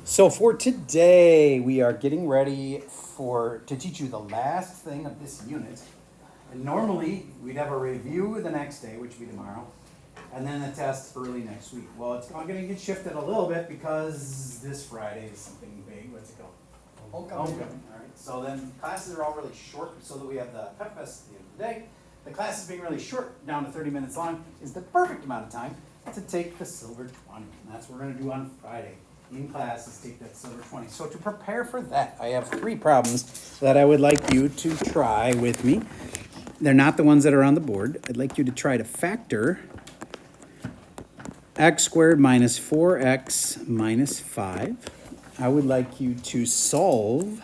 So for today, we are getting ready to teach you the last thing of this unit. And normally, we'd have a review the next day, which would be tomorrow, and then the test early next week. Well, it's all going to get shifted a little bit because this Friday is something big. What's it called? Homecoming. All right. So then classes are all really short, so that we have the pep fest at the end of the day. The classes being really short, down to 30 minutes long, is the perfect amount of time to take the Silver 20. And that's what we're going to do on Friday. In class is take that Silver 20. So to prepare for that, I have 3 problems that I would like you to try with me. They're not the ones that are on the board. I'd like you to try to factor x squared minus 4x minus 5. I would like you to solve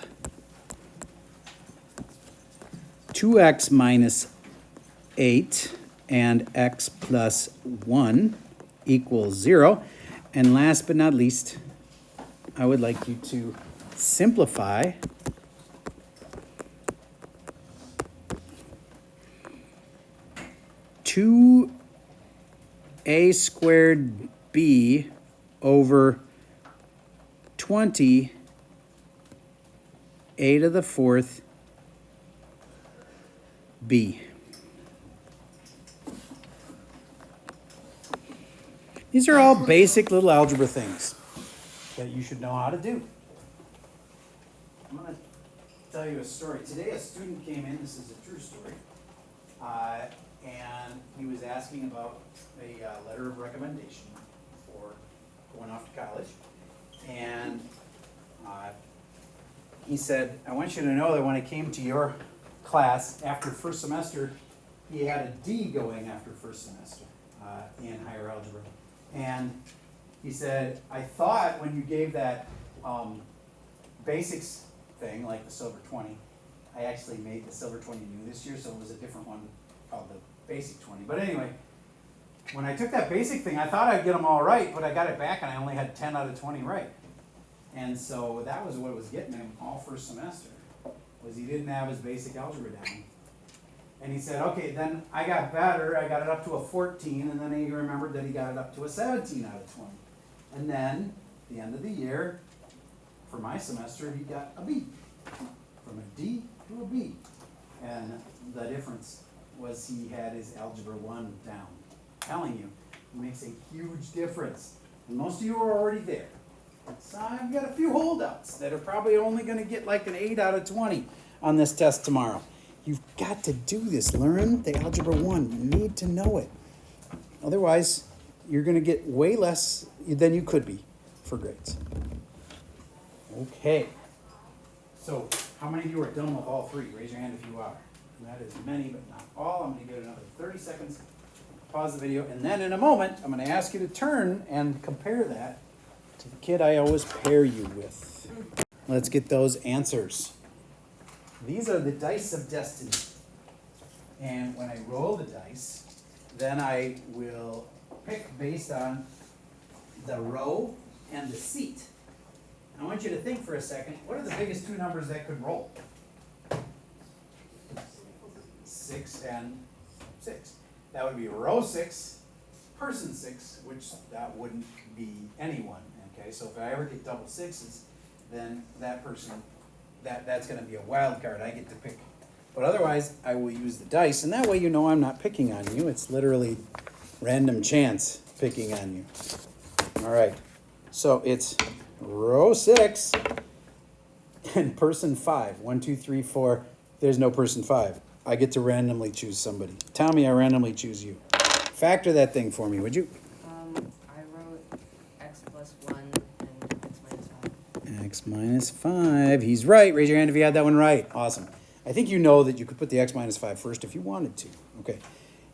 2x minus 8 and x plus 1 equals 0. And last but not least, I would like you to simplify two a squared b over 20 a to the 4th b. These are all basic little algebra things that you should know how to do. I'm going to tell you a story. Today a student came in, this is a true story, and he was asking about a letter of recommendation for going off to college. And he said, I want you to know that when I came to your class after first semester, he had a D going after first semester in higher algebra. And he said, I thought when you gave that basics thing, like the Silver 20, I actually made the Silver 20 new this year, so it was a different one called the Basic 20. But anyway, when I took that basic thing, I thought I'd get them all right, but I got it back and I only had 10 out of 20 right. And so that was what was getting him all first semester, was he didn't have his basic algebra down. And he said, okay, then I got better, I got it up to a 14, and then he remembered that he got it up to a 17 out of 20. And then, at the end of the year, for my semester, he got a B. From a D to a B. And the difference was he had his Algebra 1 down. I'm telling you, it makes a huge difference. And most of you are already there. So I've got a few holdouts that are probably only going to get like an 8 out of 20 on this test tomorrow. You've got to do this. Learn the Algebra 1. You need to know it. Otherwise, you're going to get way less than you could be for grades. Okay. So, how many of you are done with all 3? Raise your hand if you are. That is many, but not all. I'm going to give it another 30 seconds. Pause the video. And then in a moment, I'm going to ask you to turn and compare that to the kid I always pair you with. Let's get those answers. These are the dice of destiny. And when I roll the dice, then I will pick based on the row and the seat. I want you to think for a second, what are the biggest 2 numbers that could roll? 6 and 6. That would be row 6, person 6, which that wouldn't be anyone. Okay, so if I ever get double 6s, then that person, that's going to be a wild card. I get to pick. But otherwise, I will use the dice, and that way you know I'm not picking on you. It's literally random chance picking on you. All right, so it's row 6 and person 5. 1, 2, 3, 4. There's no person 5. I get to randomly choose somebody. Tommy, I randomly choose you. Factor that thing for me, would you? I wrote x plus 1 and x minus 5. X minus 5. He's right. Raise your hand if you had that one right. Awesome. I think you know that you could put the x minus 5 first if you wanted to. Okay.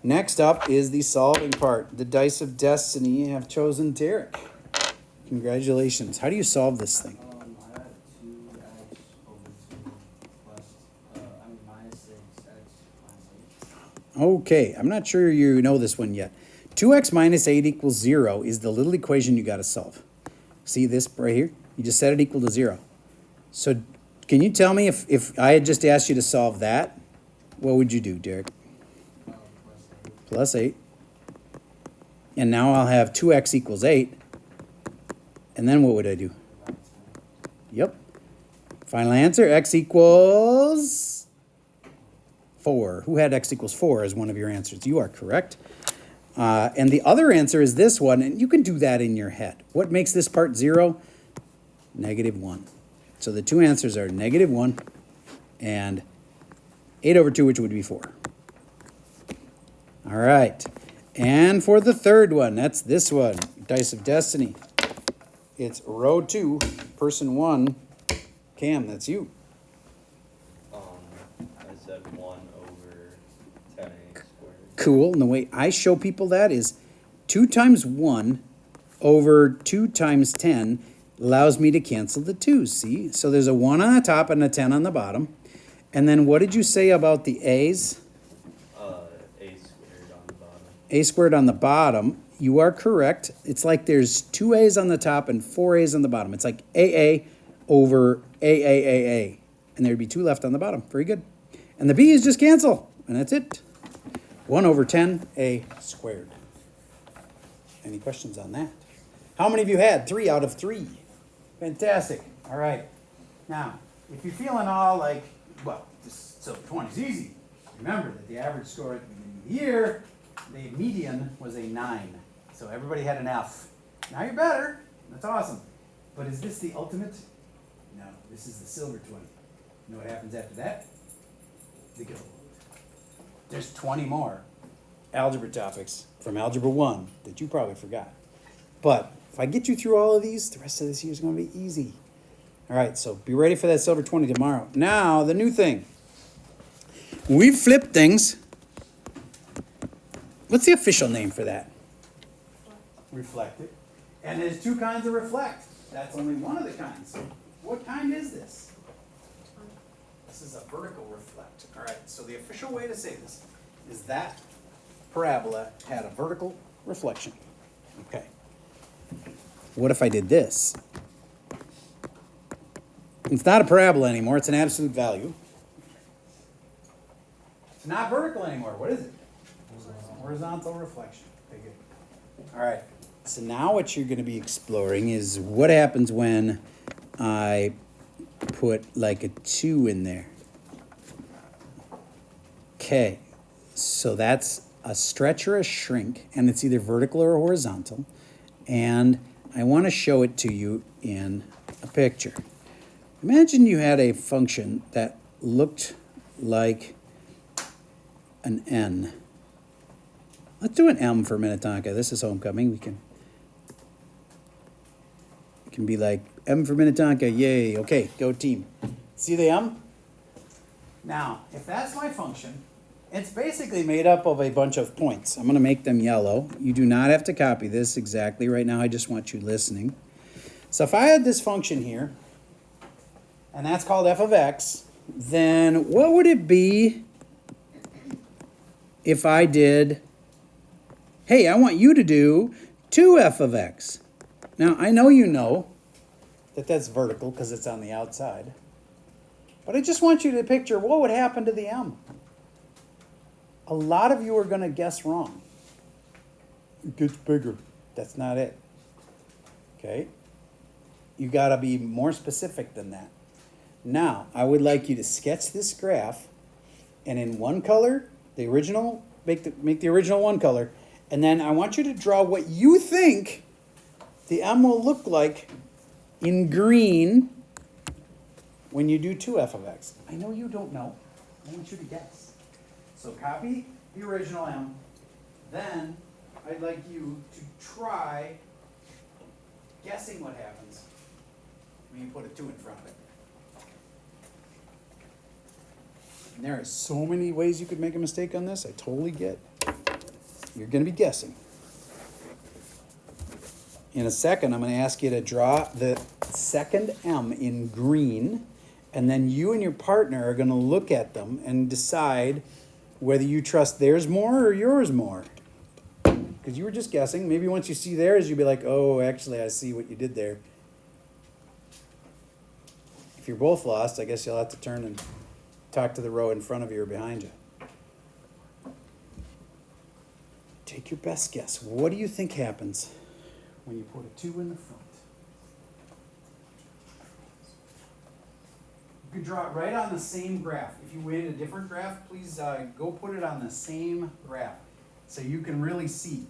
Next up is the solving part. The dice of destiny have chosen Derek. Congratulations. How do you solve this thing? I had 2x over 2 plus, minus 6x minus 8. Okay, I'm not sure you know this one yet. 2x minus 8 equals 0 is the little equation you got to solve. See this right here? You just set it equal to 0. So can you tell me if I had just asked you to solve that, what would you do, Derek? Plus 8. And now I'll have 2x equals 8. And then what would I do? Yep. Final answer, x equals 4. Who had x equals 4 as one of your answers? You are correct. And the other answer is this one, and you can do that in your head. What makes this part 0? -1. So the two answers are -1 and 8/2, which would be 4. All right. And for the third one, that's this one, Dice of Destiny. It's row 2, person 1. Cam, that's you. I said 1/10a squared. Cool. And the way I show people that is 2 times 1 over 2 times 10 allows me to cancel the 2s, see? So there's a 1 on the top and a 10 on the bottom. And then what did you say about the a's? A squared on the bottom. A squared on the bottom. You are correct. It's like there's 2 a's on the top and 4 a's on the bottom. It's like AA over AAAA. And there'd be 2 left on the bottom. Very good. And the b's just cancel. And that's it. 1/10a squared. Any questions on that? How many of you had 3 out of 3? Fantastic. All right. Now, if you're feeling all like, well, this silver 20 is easy, remember that the average score at the beginning of the year, the median was a 9. So everybody had an F. Now you're better. That's awesome. But is this the ultimate? No, this is the silver 20. You know what happens after that? The gold. There's 20 more algebra topics from Algebra 1 that you probably forgot. But if I get you through all of these, the rest of this year is going to be easy. All right, so be ready for that silver 20 tomorrow. Now, the new thing. We've flipped things. What's the official name for that? Reflected. And there's 2 kinds of reflect. That's only one of the kinds. What kind is this? This is a vertical reflect. All right, so the official way to say this is that parabola had a vertical reflection. Okay. What if I did this? It's not a parabola anymore. It's an absolute value. It's not vertical anymore. What is it? Horizontal reflection. Okay, good. All right. So now what you're going to be exploring is what happens when I put like a 2 in there. Okay. So that's a stretch or a shrink, and it's either vertical or horizontal. And I want to show it to you in a picture. Imagine you had a function that looked like an N. Let's do an M for Minnetonka. This is homecoming. We can be like M for Minnetonka. Yay. Okay, go team. See the M? Now, if that's my function, it's basically made up of a bunch of points. I'm going to make them yellow. You do not have to copy this exactly right now. I just want you listening. So if I had this function here, and that's called f of x, then what would it be if I did, hey, I want you to do 2f of x. Now, I know you know that that's vertical because it's on the outside. But I just want you to picture what would happen to the m. A lot of you are going to guess wrong. It gets bigger. That's not it. Okay? You got to be more specific than that. Now, I would like you to sketch this graph, and in one color, the original, make the original one color, and then I want you to draw what you think the m will look like in green when you do 2f of x. I know you don't know. I want you to guess. So copy the original m. Then I'd like you to try guessing what happens when you put a 2 in front of it. And there are so many ways you could make a mistake on this. I totally get. You're going to be guessing. In a second, I'm going to ask you to draw the second M in green, and then you and your partner are going to look at them and decide whether you trust theirs more or yours more. Because you were just guessing. Maybe once you see theirs, you'll be like, oh, actually, I see what you did there. If you're both lost, I guess you'll have to turn and talk to the row in front of you or behind you. Take your best guess. What do you think happens when you put a 2 in the front? could draw it right on the same graph. If you made a different graph, please go put it on the same graph so you can really see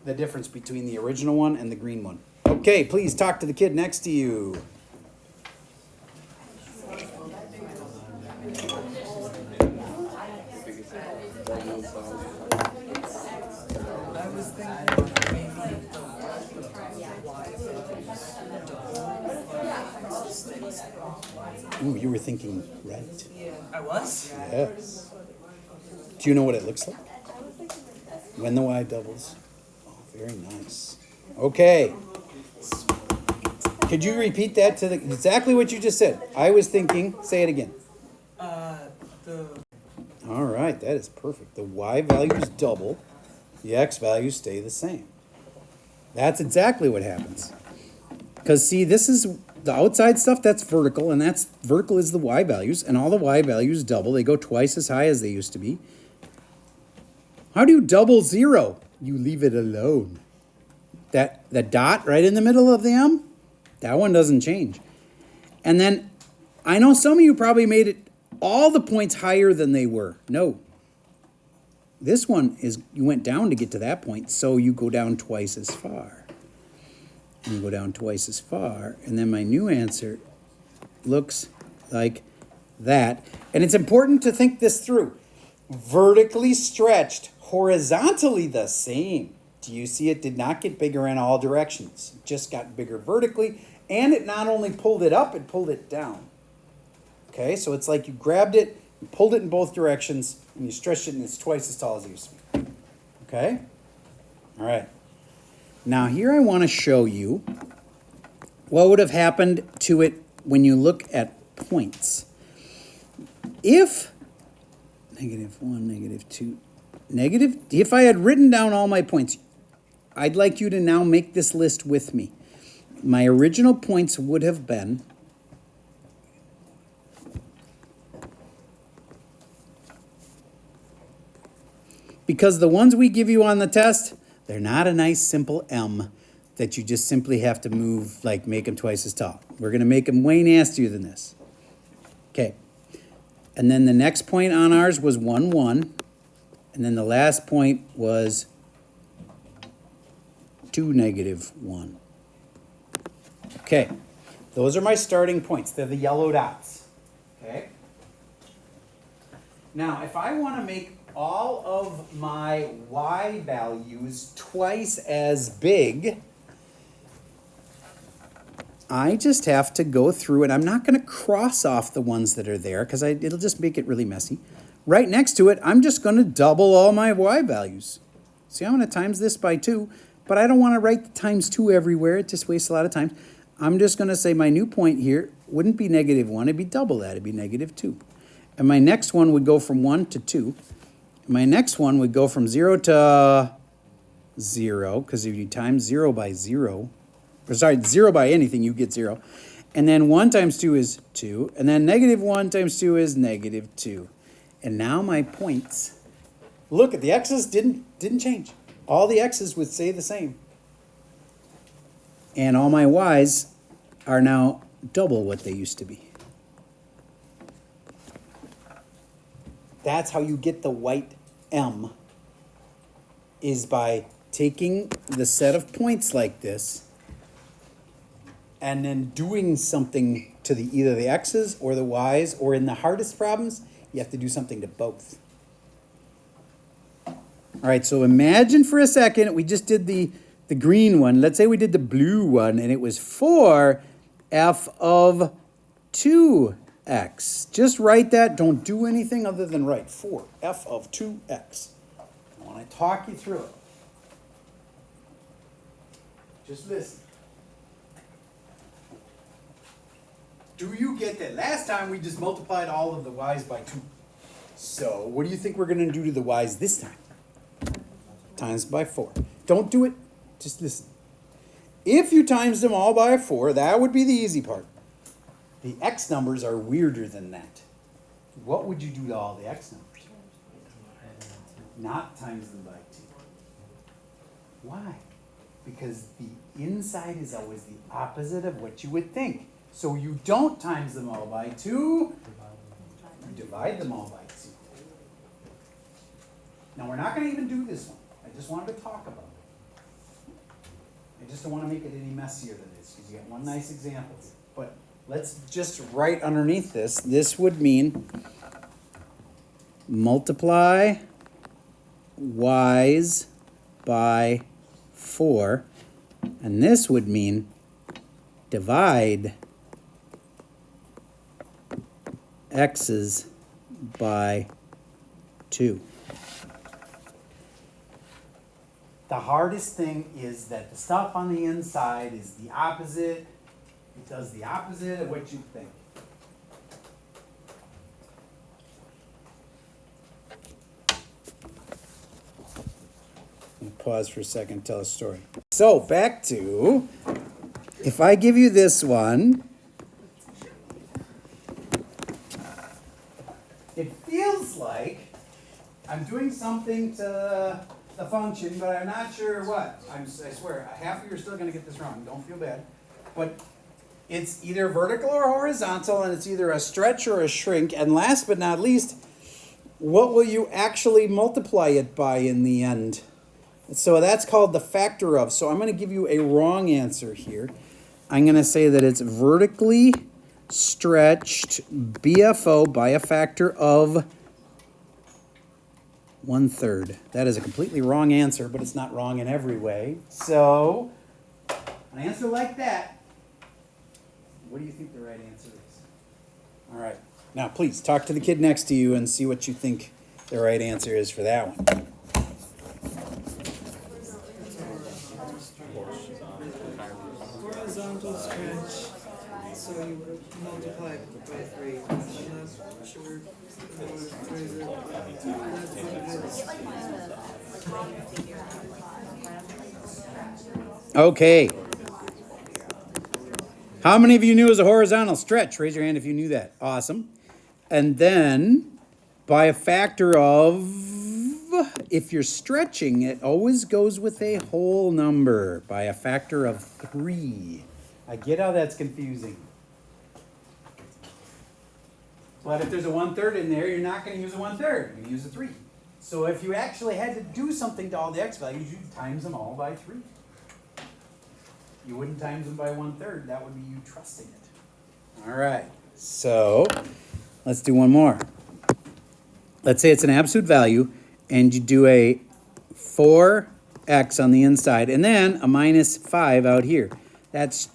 the difference between the original one and the green one. Okay, please talk to the kid next to you. I was thinking maybe Ooh, you were thinking right. I was? Yes. Do you know what it looks like? When the y doubles. Oh, very nice. Okay. Could you repeat that to the exactly what you just said? I was thinking. Say it again. The All right, that is perfect. The y values double. The x values stay the same. That's exactly what happens. Because see, this is the outside stuff, that's vertical, and that's vertical is the y values, and all the y values double. They go twice as high as they used to be. How do you double 0? You leave it alone. The dot right in the middle of the m, that one doesn't change. And then, I know some of you probably made it all the points higher than they were. No. This one is, you went down to get to that point, so you go down twice as far. And you go down twice as far, and then my new answer looks like that. And it's important to think this through. Vertically stretched, horizontally the same. Do you see it did not get bigger in all directions? It just got bigger vertically, and it not only pulled it up, it pulled it down. Okay, so it's like you grabbed it, you pulled it in both directions, and you stretched it, and it's twice as tall as it used to be. Okay? All right. Now here I want to show you what would have happened to it when you look at points. If -1, -2, if I had written down all my points, I'd like you to now make this list with me. My original points would have been because the ones we give you on the test, they're not a nice simple M that you just simply have to move, like make them twice as tall. We're going to make them way nastier than this. Okay. And then the next point on ours was 1, 1. And then the last point was 2, -1. Okay. Those are my starting points. They're the yellow dots. Okay. Now, if I want to make all of my y values twice as big, I just have to go through, and I'm not going to cross off the ones that are there because it'll just make it really messy. Right next to it, I'm just going to double all my y values. See, I'm going to times this by 2, but I don't want to write the times 2 everywhere. It just wastes a lot of time. I'm just going to say my new point here wouldn't be -1. It'd be double that. It'd be -2. And my next one would go from 1 to 2. My next one would go from 0 to 0, because if you times 0 by 0, or sorry, 0 by anything, you get 0. And then 1 times 2 is 2. And then -1 times 2 is -2. And now my points, look at the x's didn't change. All the x's would stay the same. And all my y's are now double what they used to be. That's how you get the white M, is by taking the set of points like this and then doing something to either the x's or the y's, or in the hardest problems, you have to do something to both. All right, so imagine for a second, we just did the green one. Let's say we did the blue one, and it was 4f of 2x. Just write that. Don't do anything other than write 4f of 2x. I want to talk you through it. Just listen. Do you get that? Last time we just multiplied all of the y's by 2. So what do you think we're going to do to the y's this time? Times by 4. Don't do it. Just listen. If you times them all by 4, that would be the easy part. The x numbers are weirder than that. What would you do to all the x numbers? Not times them by 2. Why? Because the inside is always the opposite of what you would think. So you don't times them all by 2, you divide them all by 2. Now we're not going to even do this one. I just wanted to talk about it. I just don't want to make it any messier than this because you got one nice example here. But let's just write underneath this. This would mean multiply y's by 4. And this would mean divide x's by 2. The hardest thing is that the stuff on the inside is the opposite. It does the opposite of what you think. Pause for a second, tell a story. So back to, if I give you this one, it feels like I'm doing something to the function, but I'm not sure what. I swear, half of you are still going to get this wrong. Don't feel bad. But it's either vertical or horizontal, and it's either a stretch or a shrink. And last but not least, what will you actually multiply it by in the end? So that's called the factor of. So I'm going to give you a wrong answer here. I'm going to say that it's vertically stretched BFO by a factor of 1/3. That is a completely wrong answer, but it's not wrong in every way. So an answer like that, what do you think the right answer is? All right. Now, please talk to the kid next to you and see what you think the right answer is for that one. horizontal stretch, so you would have multiplied by 3. I'm not sure how to phrase it. That's what it is. Okay. How many of you knew it was a horizontal stretch? Raise your hand if you knew that. Awesome. And then, by a factor of, if you're stretching, it always goes with a whole number. By a factor of 3. I get how that's confusing. But if there's a 1/3 in there, you're not going to use a 1/3. You're going to use a 3. So if you actually had to do something to all the x values, you'd times them all by 3. You wouldn't times them by 1/3. That would be you trusting it. All right. So let's do one more. Let's say it's an absolute value, and you do a 4x on the inside, and then a -5 out here. That's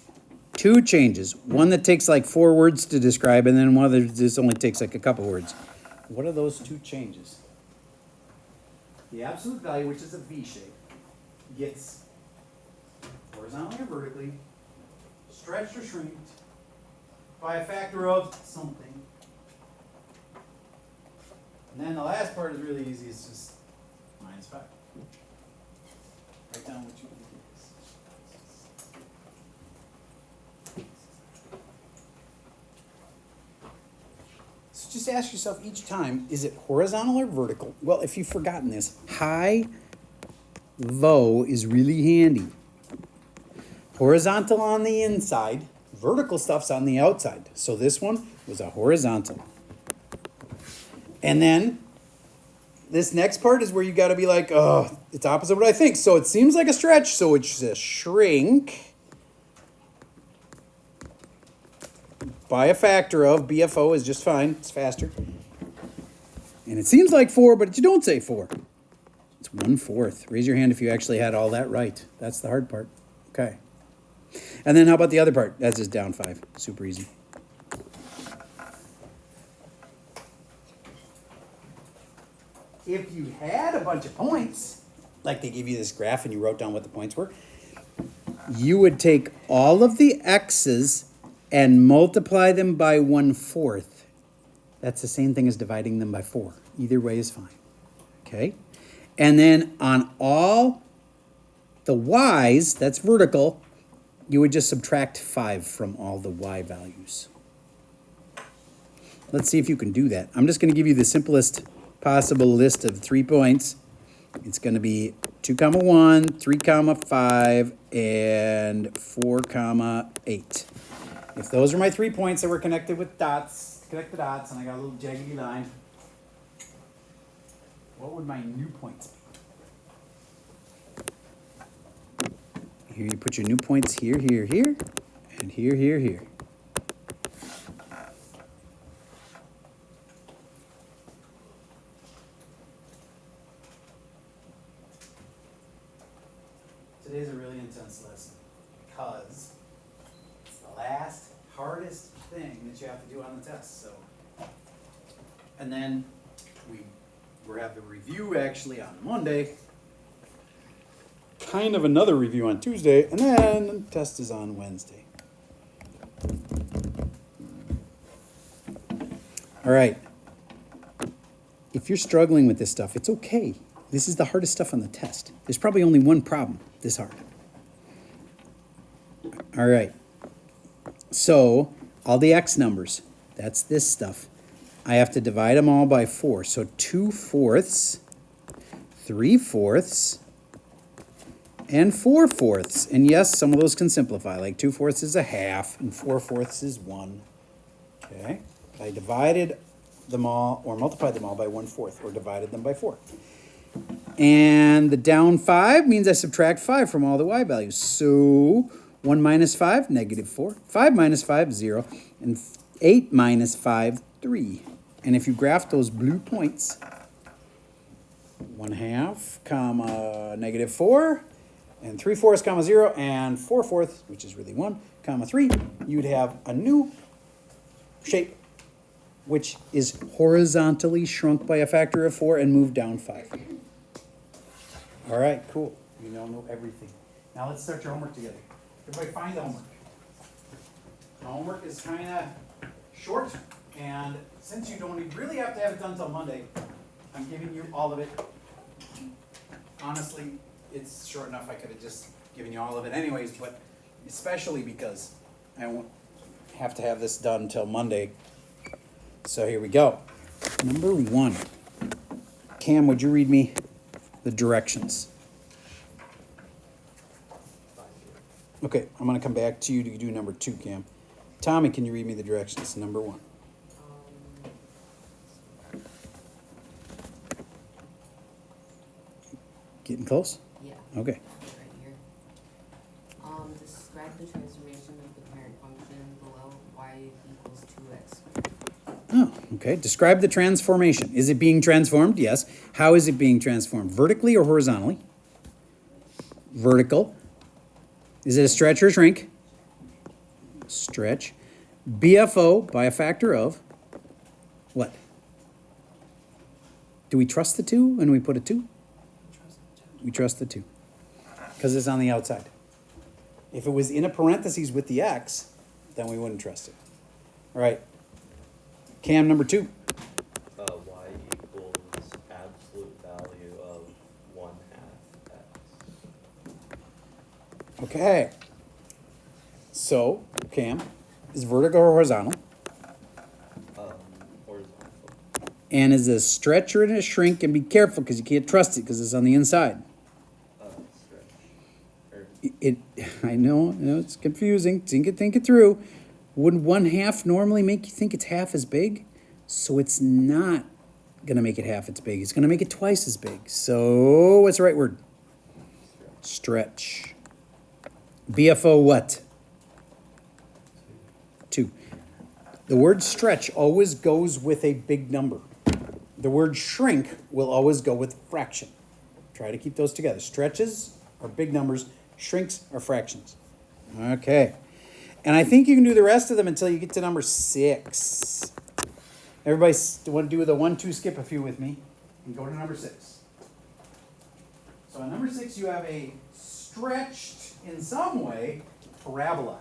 2 changes. One that takes like 4 words to describe, and then one that just only takes like a couple words. What are those 2 changes? The absolute value, which is a V shape, gets horizontally or vertically stretched or shrinked by a factor of something. And then the last part is really easy. It's just -5. Write down what you think it is. So just ask yourself each time, is it horizontal or vertical? Well, if you've forgotten this, high VO is really handy. Horizontal on the inside, vertical stuff's on the outside. So this one was a horizontal. And then this next part is where you got to be like, oh, it's opposite what I think. So it seems like a stretch, so it's a shrink by a factor of. BFO is just fine. It's faster. And it seems like 4, but you don't say 4. It's 1/4. Raise your hand if you actually had all that right. That's the hard part. Okay. And then how about the other part? That's just down 5. Super easy. If you had a bunch of points, like they gave you this graph and you wrote down what the points were, you would take all of the x's and multiply them by 1/4. That's the same thing as dividing them by 4. Either way is fine. Okay? And then on all the y's, that's vertical, you would just subtract 5 from all the y values. Let's see if you can do that. I'm just going to give you the simplest possible list of 3 points. It's going to be 2, 1, 3, 5, and 4, 8. If those are my 3 points that were connected with dots, connect the dots, and I got a little jaggedy line, what would my new points be? Here you put your new points here, here, here, and here, here, here. Today's a really intense lesson because it's the last hardest thing that you have to do on the test. So, and then we have the review actually on Monday, kind of another review on Tuesday, and then the test is on Wednesday. All right. If you're struggling with this stuff, it's okay. This is the hardest stuff on the test. There's probably only one problem this hard. All right. So, all the x numbers, that's this stuff. I have to divide them all by 4. So 2/4, 3/4, and 4/4. And yes, some of those can simplify. Like 2/4 is a half, and 4/4 is 1. Okay? I divided them all, or multiplied them all by 1/4, or divided them by 4. And the down 5 means I subtract 5 from all the y values. So 1 minus 5, -4. 5 minus 5, 0. And 8 minus 5, 3. And if you graph those blue points, 1/2, comma, -4, and 3/4, comma, 0, and 4/4, which is really 1, comma, 3, you'd have a new shape, which is horizontally shrunk by a factor of 4 and moved down 5. All right, cool. You now know everything. Now let's start your homework together. Everybody find the homework. The homework is kind of short, and since you don't really have to have it done until Monday, I'm giving you all of it. Honestly, it's short enough I could have just given you all of it anyways, but especially because I won't have to have this done until Monday. So here we go. Number 1. Cam, would you read me the directions? Okay, I'm going to come back to you to do number 2, Cam. Tommy, can you read me the directions? Number 1. Getting close? Yeah. Okay. Right here. Describe the transformation of the parent function below y equals 2x. Oh, okay. Describe the transformation. Is it being transformed? Yes. How is it being transformed? Vertically or horizontally? Vertical. Is it a stretch or a shrink? Stretch. BFO by a factor of what? Do we trust the 2 when we put a 2? We trust the 2 because it's on the outside. If it was in a parentheses with the x, then we wouldn't trust it. All right. Cam, number 2. Y equals absolute value of 1/2 x. Okay. So, Cam, is vertical or horizontal? Horizontal. And is a stretch or a shrink? And be careful because you can't trust it because it's on the inside. Stretch. I know it's confusing. Think it through. Wouldn't 1/2 normally make you think it's half as big? So it's not going to make it half as big. It's going to make it twice as big. So what's the right word? Stretch. BFO what? 2. The word stretch always goes with a big number. The word shrink will always go with fraction. Try to keep those together. Stretches are big numbers. Shrinks are fractions. Okay. And I think you can do the rest of them until you get to number 6. Everybody want to do the 1-2 skip a few with me and go to number 6. So on number 6, you have a stretched, in some way, parabola.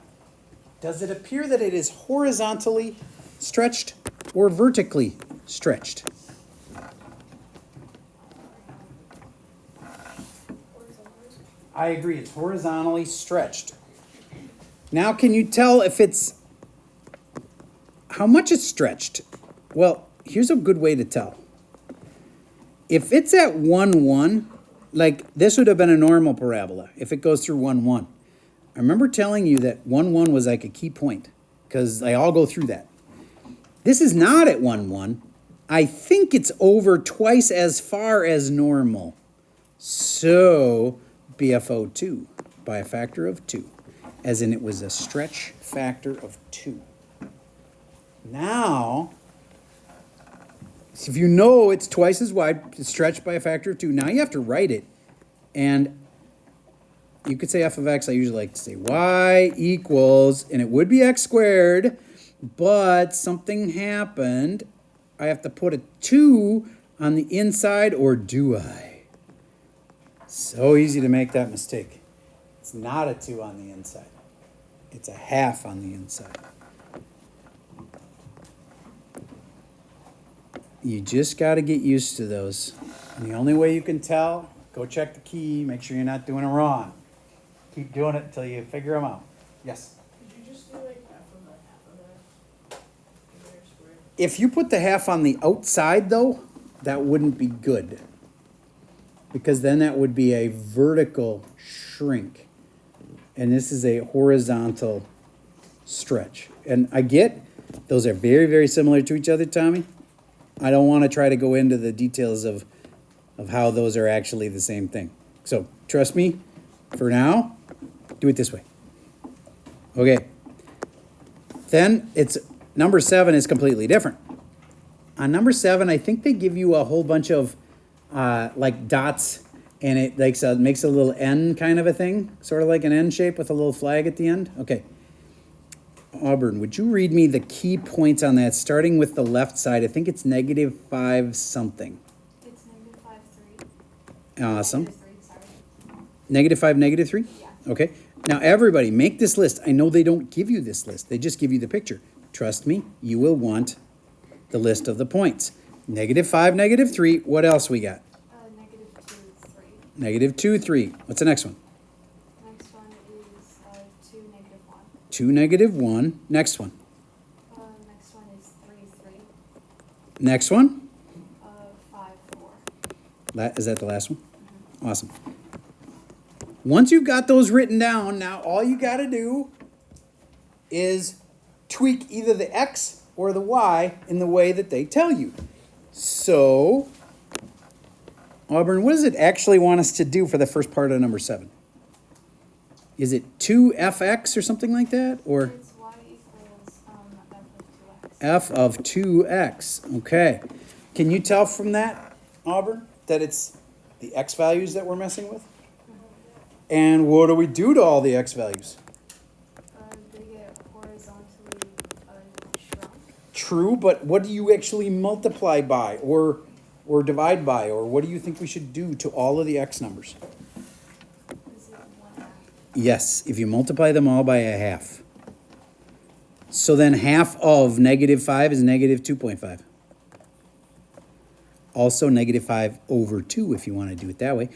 Does it appear that it is horizontally stretched or vertically stretched? I agree, it's horizontally stretched. Now, can you tell if it's, how much it's stretched? Well, here's a good way to tell. If it's at 1, 1, like this would have been a normal parabola if it goes through 1, 1. I remember telling you that 1, 1 was like a key point. because I all go through that. This is not at 1, 1. I think it's over twice as far as normal. So, BFO 2 by a factor of 2, as in it was a stretch factor of 2. Now, if you know it's twice as wide, it's stretched by a factor of 2, now you have to write it. And you could say f of x, I usually like to say y equals, and it would be x squared, but something happened. I have to put a 2 on the inside, or do I? So easy to make that mistake. It's not a 2 on the inside. It's a half on the inside. You just got to get used to those. And the only way you can tell, go check the key, make sure you're not doing it wrong. Keep doing it until you figure them out. Yes? Could you just do like half of that in there square? If you put the half on the outside, though, that wouldn't be good. Because then that would be a vertical shrink. And this is a horizontal stretch. And I get those are very, very similar to each other, Tommy. I don't want to try to go into the details of how those are actually the same thing. So trust me, for now, do it this way. Okay. Then it's number 7 is completely different. On number 7, I think they give you a whole bunch of like dots, and it makes a little N kind of a thing, sort of like an N shape with a little flag at the end. Okay. Auburn, would you read me the key points on that, starting with the left side? I think it's -5 something. It's -5, 3. Awesome. -3, sorry. -5, -3? Yeah. Okay. Now, everybody, make this list. I know they don't give you this list. They just give you the picture. Trust me, you will want the list of the points. -5, -3. What else we got? -2, 3. -2, 3. What's the next one? Next one is 2, -1. 2, -1. Next one. Next one is 3, 3. Next one? 5, 4. Is that the last one? Awesome. Once you've got those written down, now all you got to do is tweak either the X or the Y in the way that they tell you. So, Auburn, what does it actually want us to do for the first part of number 7? Is it 2fx or something like that? Or It's y equals f of 2x. f of 2x. Okay. Can you tell from that, Auburn, that it's the x values that we're messing with? And what do we do to all the x values? They get horizontally shrunk. True, but what do you actually multiply by or divide by, or what do you think we should do to all of the x numbers? Is it 1/2? Yes, if you multiply them all by a half. So then half of -5 is -2.5. Also -5 over 2 if you want to do it that way.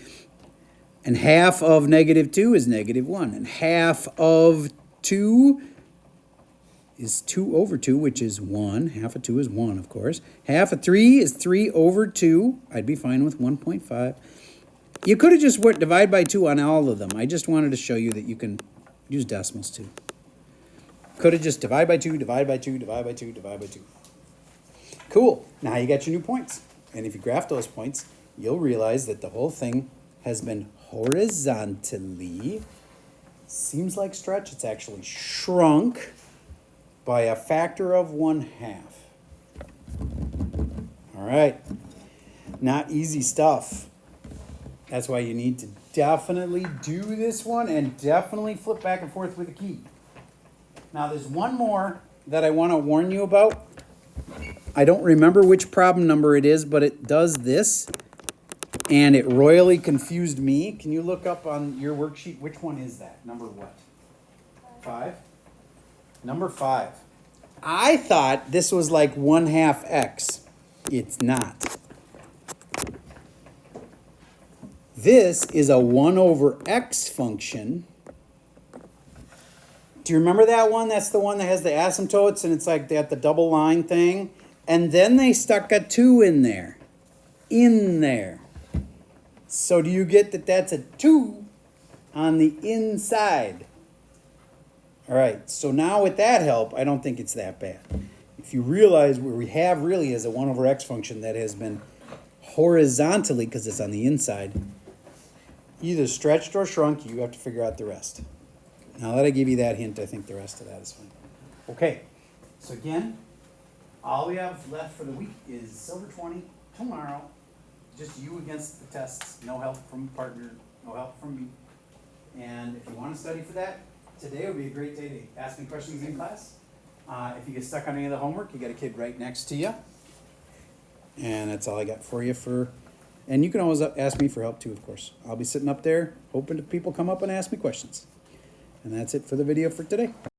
And half of -2 is -1. And half of 2 is 2 over 2, which is 1. Half of 2 is 1, of course. Half of 3 is 3 over 2. I'd be fine with 1.5. You could have just went divide by 2 on all of them. I just wanted to show you that you can use decimals too. Could have just divide by 2, divide by 2, divide by 2, divide by 2. Cool. Now you got your new points. And if you graph those points, you'll realize that the whole thing has been horizontally, seems like stretch, it's actually shrunk by a factor of 1/2. All right. Not easy stuff. That's why you need to definitely do this one and definitely flip back and forth with the key. Now there's one more that I want to warn you about. I don't remember which problem number it is, but it does this. And it royally confused me. Can you look up on your worksheet, which one is that? Number what? 5? Number 5. I thought this was like 1/2 x. It's not. This is a 1 over x function. Do you remember that one? That's the one that has the asymptotes and it's like they have the double line thing. And then they stuck a 2 in there. So do you get that that's a 2 on the inside? All right, so now with that help, I don't think it's that bad. If you realize what we have really is a 1 over x function that has been horizontally, because it's on the inside, either stretched or shrunk, you have to figure out the rest. Now that I give you that hint, I think the rest of that is fine. Okay, so again, all we have left for the week is Silver 20 tomorrow. Just you against the tests, no help from a partner, no help from me. And if you want to study for that, today would be a great day to ask me questions in class. If you get stuck on any of the homework, you got a kid right next to you. And that's all I got for you and you can always ask me for help too, of course. I'll be sitting up there hoping that people come up and ask me questions. And that's it for the video for today.